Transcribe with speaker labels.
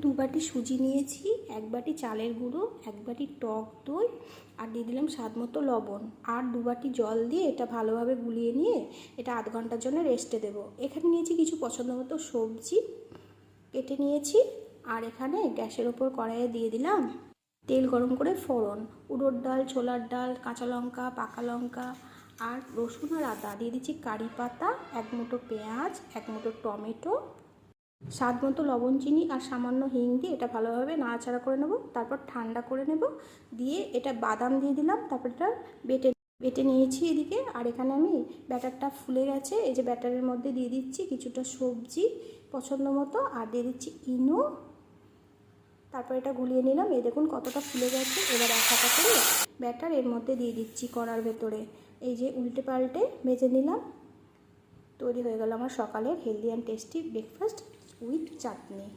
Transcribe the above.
Speaker 1: দু বাটি সুজি নিয়েছি, 1 বাটি চালের গুঁড়ো, 1 বাটি টক দই আর দিয়ে দিলাম স্বাদ মতো লবণ আর 2 বাটি জল দিয়ে এটা ভালোভাবে গুলিয়ে নিয়ে এটা আধ ঘন্টার জন্য রেস্টে দেবো। এখানে নিয়েছি কিছু পছন্দ মতো সবজি কেটে নিয়েছি আর এখানে গ্যাসের ওপর কড়াইয়ে দিয়ে দিলাম তেল গরম করে ফোড়ন, উড়োর ডাল, ছোলার ডাল, কাঁচা লঙ্কা, পাকা লঙ্কা আর রসুন আর আদা দিয়ে দিচ্ছি, কারি পাতা, 1 মুঠো পেঁয়াজ, 1 মুঠো টমেটো, স্বাদ মতো লবণ, চিনি আর সামান্য হিং দিয়ে এটা ভালোভাবে নাড়াচাড়া করে নেব। তারপর ঠান্ডা করে নেব, দিয়ে এটা বাদাম দিয়ে দিলাম, তারপর এটা বেটে নিয়েছি এদিকে। আর এখানে আমি ব্যাটারটা ফুলে গেছে, এই যে ব্যাটারের মধ্যে দিয়ে দিচ্ছি কিছুটা সবজি পছন্দ মতো আর দিয়ে দিচ্ছি ইনো, তারপর এটা গুলিয়ে নিলাম। এই দেখুন কতটা ফুলে গেছে। এবার এক হাতা করে ব্যাটার এর মধ্যে দিয়ে দিচ্ছি কড়ার ভেতরে, এই যে উল্টে পাল্টে ভেজে নিলাম। তৈরি হয়ে গেল আমার সকালের healthy and tasty breakfast with chutney.